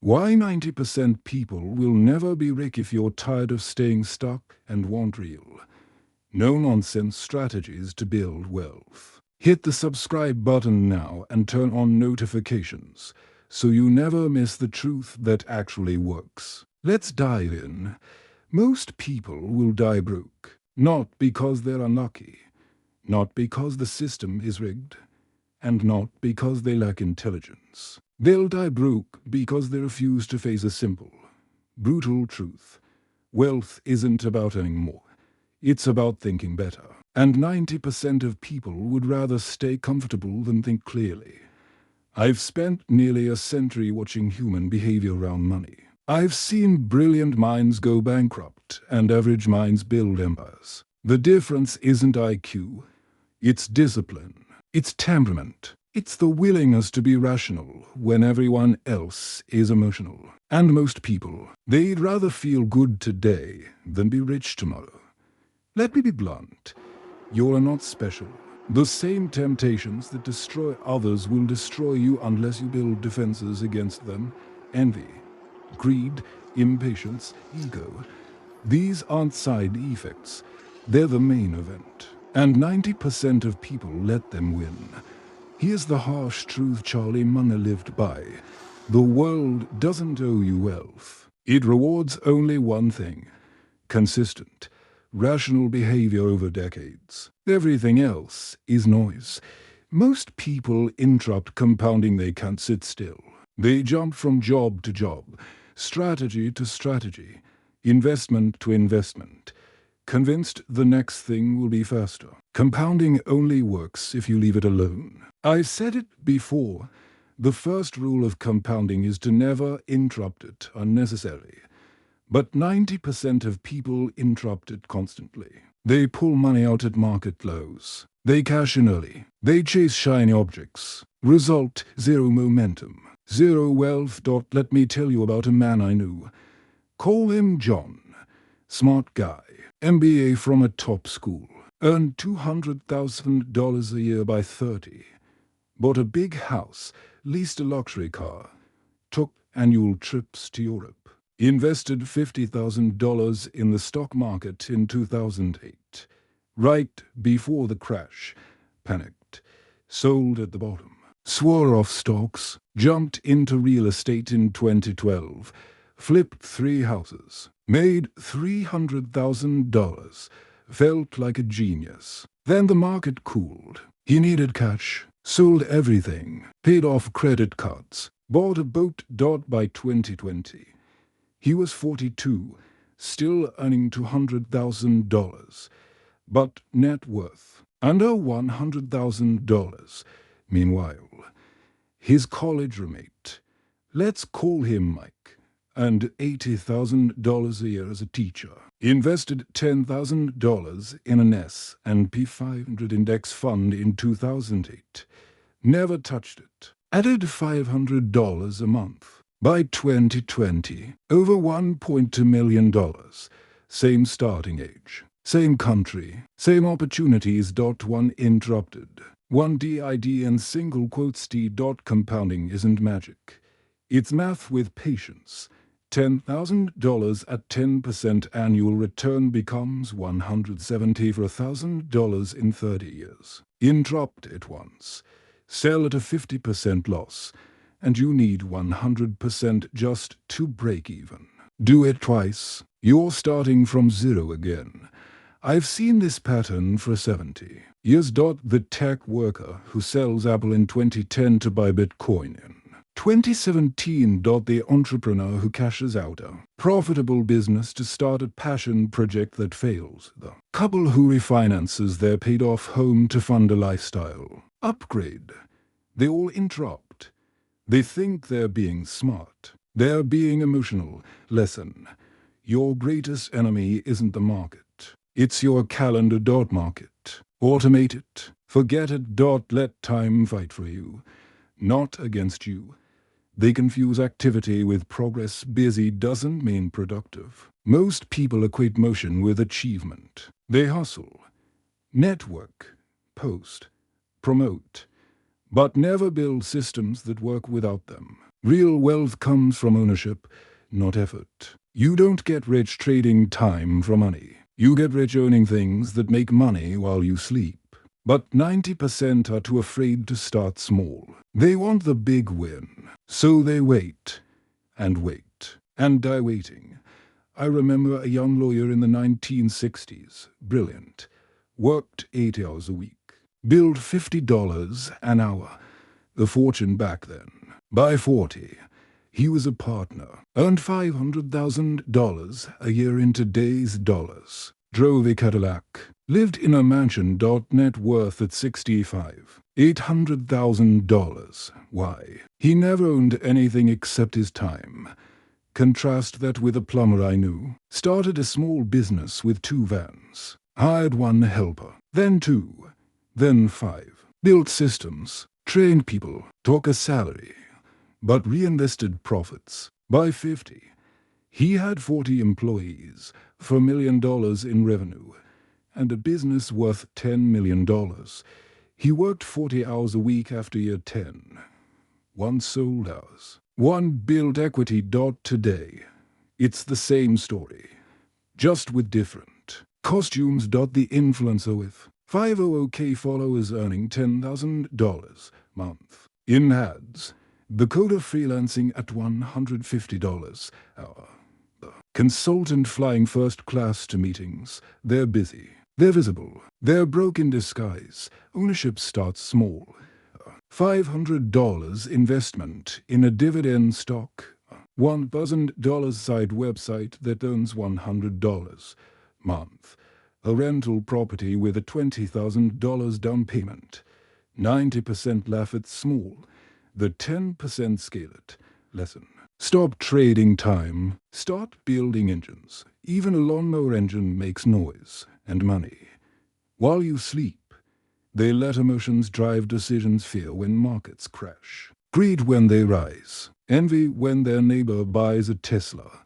Why 90% people will never be rich if you're tired of staying stuck and want real, no-nonsense strategies to build wealth. Hit the subscribe button now and turn on notifications so you never miss the truth that actually works. Let's dive in. Most people will die broke, not because they're unlucky, not because the system is rigged, and not because they lack intelligence. They'll die broke because they refuse to face a simple, brutal truth. Wealth isn't about earning more. It's about thinking better. And 90% of people would rather stay comfortable than think clearly. I've spent nearly a century watching human behavior around money. I've seen brilliant minds go bankrupt and average minds build empires. The difference isn't IQ, it's discipline, it's temperament. It's the willingness to be rational when everyone else is emotional. And most people, they'd rather feel good today than be rich tomorrow. Let me be blunt. You're not special. The same temptations that destroy others will destroy you unless you build defenses against them. Envy, greed, impatience, ego. These aren't side effects. They're the main event. And 90% of people let them win. Here's the harsh truth Charlie Munger lived by. The world doesn't owe you wealth. It rewards only one thing: consistent, rational behavior over decades. Everything else is noise. Most people interrupt compounding. They can't sit still. They jump from job to job, strategy to strategy, investment to investment, convinced the next thing will be faster. Compounding only works if you leave it alone. I said it before. The first rule of compounding is to never interrupt it unnecessarily. But 90% of people interrupt it constantly. They pull money out at market lows. They cash in early. They chase shiny objects. Result: zero momentum, zero wealth. Let me tell you about a man I knew. Call him John. Smart guy. MBA from a top school. Earned $200,000 a year by 30. Bought a big house. Leased a luxury car. Took annual trips to Europe. Invested $50,000 in the stock market in 2008. Right before the crash. Panicked. Sold at the bottom. Swore off stocks. Jumped into real estate in 2012. Flipped 3 houses. Made $300,000. Felt like a genius. Then the market cooled. He needed cash. Sold everything. Paid off credit cards. Bought a boat. By 2020. He was 42, still earning $200,000, but net worth under $100,000. Meanwhile, his college roommate, let's call him Mike, earned $80,000 a year as a teacher. Invested $10,000 in an S&P 500 index fund in 2008. Never touched it. Added $500 a month. By 2020, over $1.2 million. Same starting age, same country, same opportunities. One interrupted. One DID and single quotes T. Compounding isn't magic. It's math with patience. $10,000 at 10% annual return becomes $170 for $1,000 in 30 years. Interrupt it once. Sell at a 50% loss. And you need 100% just to break even. Do it twice. You're starting from zero again. I've seen this pattern for 70 years. The tech worker who sells Apple in 2010 to buy Bitcoin in 2017. The entrepreneur who cashes out a profitable business to start a passion project that fails. The couple who refinances their paid-off home to fund a lifestyle upgrade. They all interrupt. They think they're being smart. They're being emotional. Listen, your greatest enemy isn't the market. It's your calendar. Market. Automate it. Forget it. Let time fight for you, not against you. They confuse activity with progress. Busy doesn't mean productive. Most people equate motion with achievement. They hustle, network, post, promote, but never build systems that work without them. Real wealth comes from ownership, not effort. You don't get rich trading time for money. You get rich owning things that make money while you sleep. But 90% are too afraid to start small. They want the big win. So they wait and die waiting. I remember a young lawyer in the 1960s, brilliant, worked 8 hours a week, billed $50 an hour, the fortune back then. By 40, he was a partner, earned $500,000 a year in today's dollars, drove a Cadillac, lived in a mansion. Net worth at 65, $800,000. Why? He never owned anything except his time. Contrast that with a plumber I knew. Started a small business with 2 vans. Hired 1 helper, then 2, then 5. Built systems, trained people, took a salary, but reinvested profits. By 50, he had 40 employees, for $1 million in revenue, and a business worth $10 million. He worked 40 hours a week after year 10. 1 sold hours. 1 built equity. Today, it's the same story, just with different costumes. The influencer with 500K followers earning $10,000 month. In ads, the coder freelancing at $150 hour. The consultant flying first class to meetings. They're busy. They're visible. They're broke in disguise. Ownership starts small. $500 investment in a dividend stock. $1,000 side website that earns $100 month. A rental property with a $20,000 down payment. 90% laugh at small. The 10% scale it. Lesson. Stop trading time. Start building engines. Even a lawnmower engine makes noise and money. While you sleep, they let emotions drive decisions. Fear when markets crash. Greed when they rise. Envy when their neighbor buys a Tesla.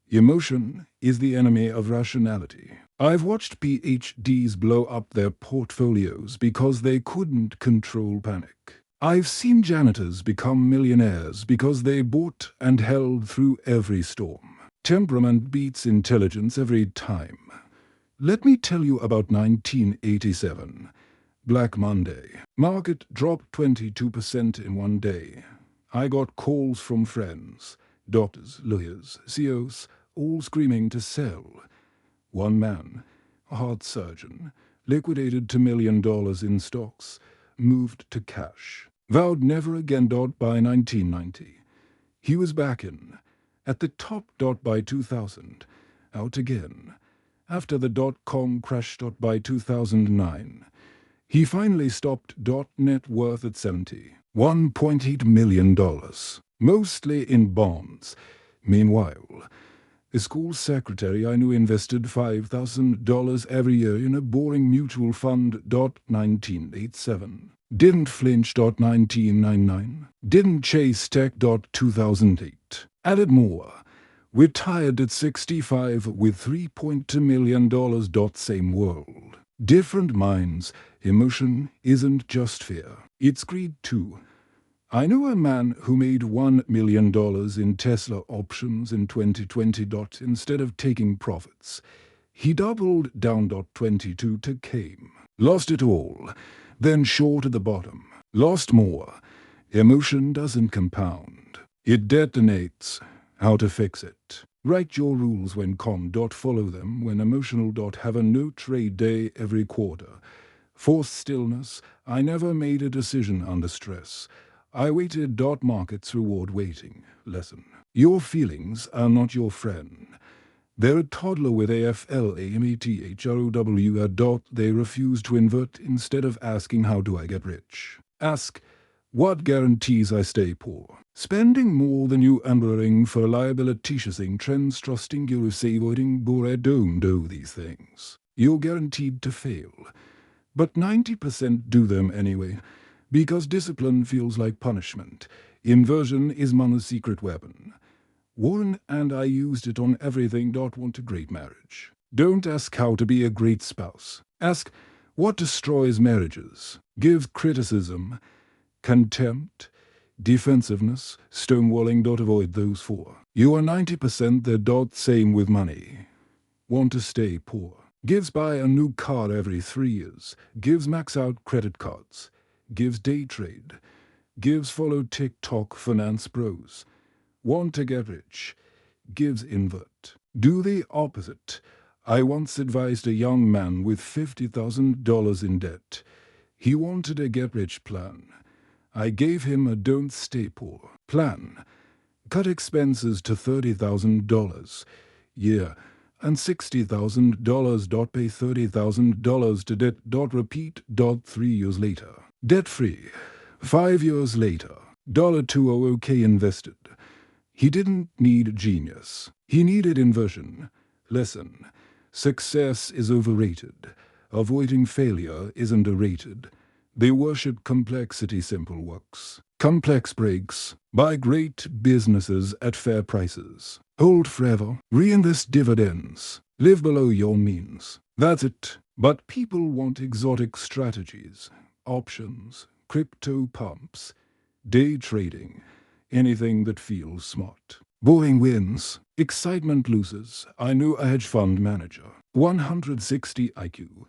Emotion is the enemy of rationality. I've watched PhDs blow up their portfolios because they couldn't control panic. I've seen janitors become millionaires because they bought and held through every storm. Temperament beats intelligence every time. Let me tell you about 1987. Black Monday. Market dropped 22% in one day. I got calls from friends, doctors, lawyers, CEOs, all screaming to sell. One man, a heart surgeon, liquidated $2 million in stocks, moved to cash, vowed never again. By 1990, he was back in, at the top. By 2000, out again. After the dot-com crash. By 2009, he finally stopped. Net worth at $71.8 million, mostly in bonds. Meanwhile, a school secretary I knew invested $5,000 every year in a boring mutual fund. 1987. Didn't flinch. 1999. Didn't chase tech. 2008. Added more. Retired at 65 with $3.2 million. Same world. Different minds. Emotion isn't just fear. It's greed too. I know a man who made $1 million in Tesla options in 2020. Instead of taking profits, he doubled down. 22 came. Lost it all. Then short at the bottom. Lost more. Emotion doesn't compound. It detonates. How to fix it? Write your rules when calm. Follow them when emotional. Have a no trade day every quarter. Forced stillness. I never made a decision under stress. I waited. Markets reward waiting. Lesson. Your feelings are not your friend. They're a toddler with AFLAMETHROW. They refuse to invert. Instead of asking how do I get rich, ask what guarantees I stay poor. Spending more than you earning for liability, chasing trends, trusting you, avoiding bore. Don't do these things. You're guaranteed to fail. But 90% do them anyway, because discipline feels like punishment. Inversion is money's secret weapon. Warren and I used it on everything. Want a great marriage? Don't ask how to be a great spouse. Ask what destroys marriages. Give criticism, contempt, Defensiveness, stonewalling. Avoid those four. You are 90% there. Same with money. Want to stay poor. Gives buy a new car every 3 years. Gives max out credit cards. Gives day trade. Gives follow TikTok finance bros. Want to get rich. Gives invert. Do the opposite. I once advised a young man with $50,000 in debt. He wanted a get-rich plan. I gave him a don't stay poor plan. Cut expenses to $30,000. Yeah, and $60,000. Pay $30,000 to debt. Repeat. 3 years later. Debt-free. 5 years later. $200K invested. He didn't need genius. He needed inversion. Lesson. Success is overrated. Avoiding failure is underrated. They worship complexity. Simple works. Complex breaks. Buy great businesses at fair prices. Hold forever. Reinvest dividends. Live below your means. That's it. But people want exotic strategies. Options. Crypto pumps. Day trading. Anything that feels smart. Boring wins. Excitement loses. I knew a hedge fund manager. 160 IQ.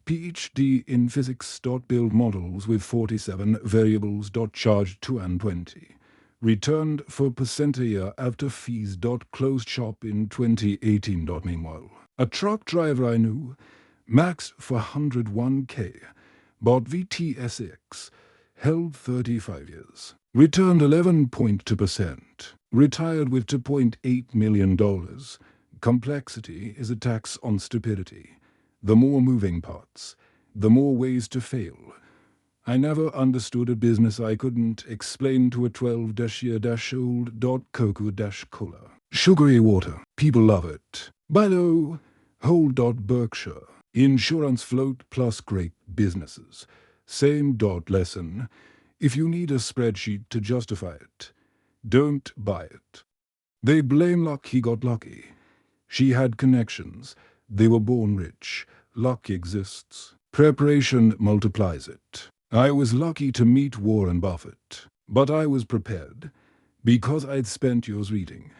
PhD in physics. Build models with 47 variables. Charged 220. Returned 4% a year after fees. Closed shop in 2018. Meanwhile, a truck driver I knew maxed for 101K. Bought VTSX. Held 35 years. Returned 11.2%. Retired with $2.8 million. Complexity is a tax on stupidity. The more moving parts, the more ways to fail. I never understood a business I couldn't explain to a 12-year-old. Coca-Cola. Sugary water. People love it. Buy low. Hold. Berkshire. Insurance float plus great businesses. Same. Lesson. If you need a spreadsheet to justify it, don't buy it. They blame luck. He got lucky. She had connections. They were born rich. Luck exists. Preparation multiplies it. I was lucky to meet Warren Buffett, but I was prepared because I'd spent years reading,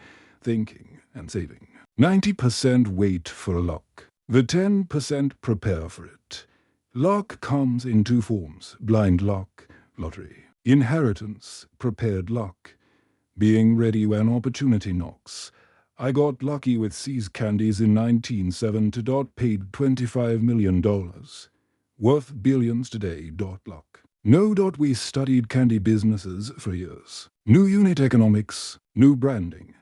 thinking, and saving. 90% wait for luck. The 10% prepare for it. Luck comes in two forms: blind luck, lottery. Inheritance, prepared luck. Being ready when opportunity knocks. I got lucky with See's Candies in 1970. Paid $25 million. Worth billions today. Luck. No. We studied candy businesses for years. New unit economics, new branding.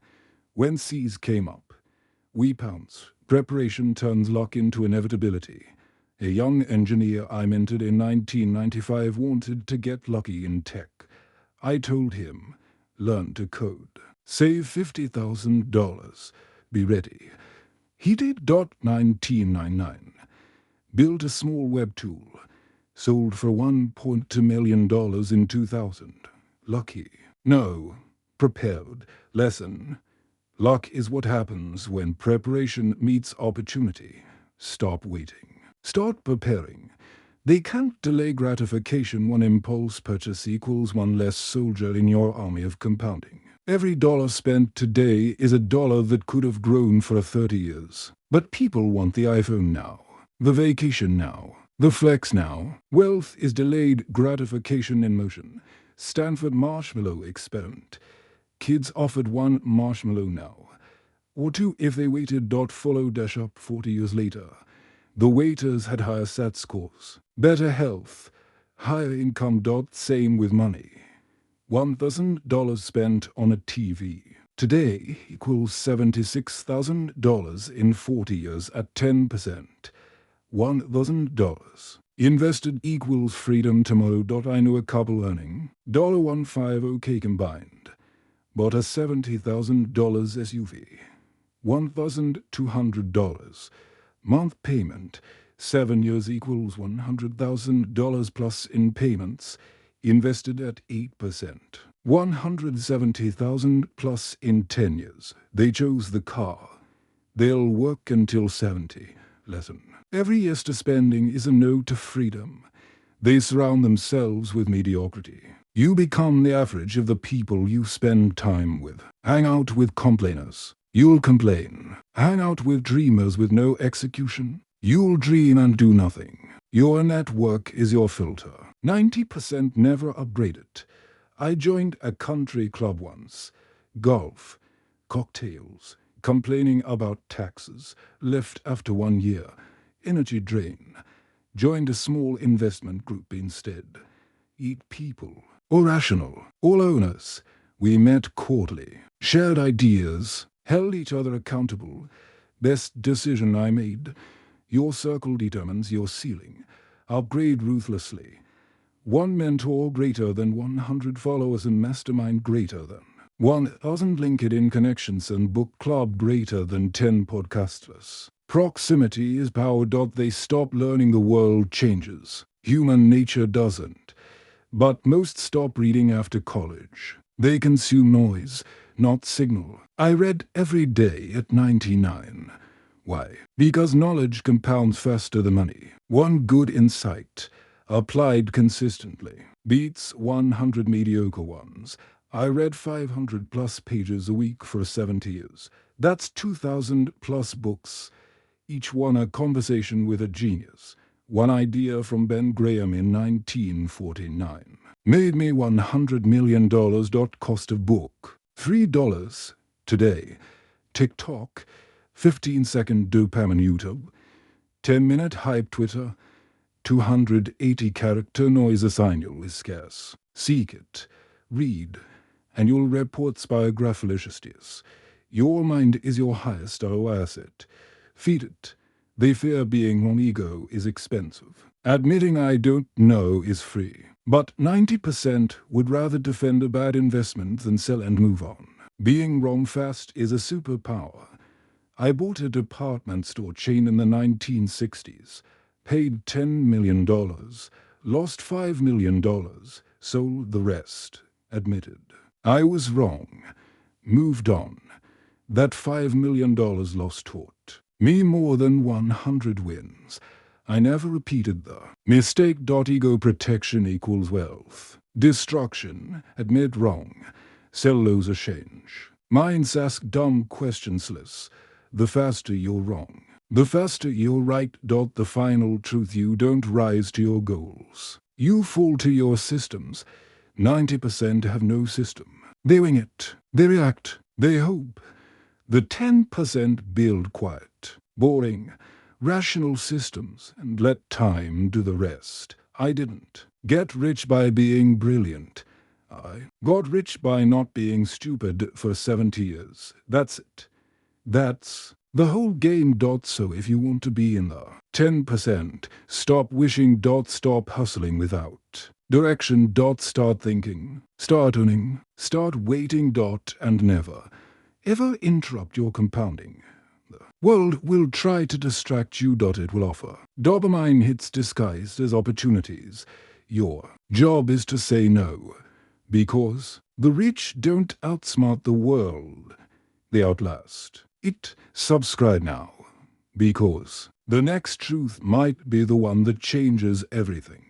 When See's came up, we pounce. Preparation turns luck into inevitability. A young engineer I mentored in 1995 wanted to get lucky in tech. I told him, learn to code. Save $50,000. Be ready. He did. 1999. Built a small web tool. Sold for $1.2 million in 2000. Lucky. No. Prepared. Lesson. Luck is what happens when preparation meets opportunity. Stop waiting. Start preparing. They can't delay gratification. One impulse purchase equals one less soldier in your army of compounding. Every dollar spent today is a dollar that could have grown for 30 years. But people want the iPhone now, the vacation now, the flex now. Wealth is delayed gratification in motion. Stanford marshmallow experiment. Kids offered one marshmallow now, or two if they waited. Follow up 40 years later. The waiters had higher SAT scores, better health, higher income. Same with money. $1,000 spent on a TV today equals $76,000 in 40 years at 10%. $1,000 invested equals freedom tomorrow. I know a couple earning $150K combined. Bought a $70,000 SUV. $1,200. Month payment, 7 years equals $100,000 plus in payments, invested at 8%. $170,000 plus in 10 years. They chose the car. They'll work until 70. Lesson. Every yes to spending is a no to freedom. They surround themselves with mediocrity. You become the average of the people you spend time with. Hang out with complainers. You'll complain. Hang out with dreamers with no execution. You'll dream and do nothing. Your network is your filter. 90% never upgrade it. I joined a country club once. Golf, cocktails, complaining about taxes, left after 1 year. Energy drain. Joined a small investment group instead. Eat people. All rational. All owners. We met quarterly. Shared ideas. Held each other accountable. Best decision I made. Your circle determines your ceiling. Upgrade ruthlessly. One mentor greater than 100 followers and mastermind greater than 1,000 LinkedIn connections and book club greater than 10 podcasters. Proximity is power. They stop learning the world changes. Human nature doesn't. But most stop reading after college. They consume noise, not signal. I read every day at 99. Why? Because knowledge compounds faster than money. One good insight, applied consistently, beats 100 mediocre ones. I read 500 plus pages a week for 70 years. That's 2,000 plus books, each one a conversation with a genius. One idea from Ben Graham in 1949. Made me $100 million. Cost of book, $3. Today, TikTok, 15-second dopamine YouTube, 10-minute hype Twitter, 280-character noise. A signal is scarce. Seek it, read, annual reports biographies. Your mind is your highest ROI asset. Feed it. They fear being wrong. Ego is expensive. Admitting I don't know is free. But 90% would rather defend a bad investment than sell and move on. Being wrong fast is a superpower. I bought a department store chain in the 1960s. Paid $10 million. Lost $5 million. Sold the rest. Admitted. I was wrong. Moved on. That $5 million loss taught me more than 100 wins. I never repeated the mistake. Ego protection equals wealth. Destruction. Admit wrong. Sell lose a change. Minds ask dumb questions less. The faster you're wrong. The faster you're right. The final truth: you don't rise to your goals. You fall to your systems. 90% have no system. They wing it. They react. They hope. The 10% build quiet, boring, rational systems and let time do the rest. I didn't get rich by being brilliant. I got rich by not being stupid for 70 years. That's it. That's the whole game. So if you want to be in the 10%, stop wishing. Stop hustling without direction. Start thinking. Start owning. Start waiting. And never, ever interrupt your compounding. The world will try to distract you. It will offer dopamine hits disguised as opportunities. Your job is to say no. Because the rich don't outsmart the world. They outlast it. Subscribe now. Because the next truth might be the one that changes everything.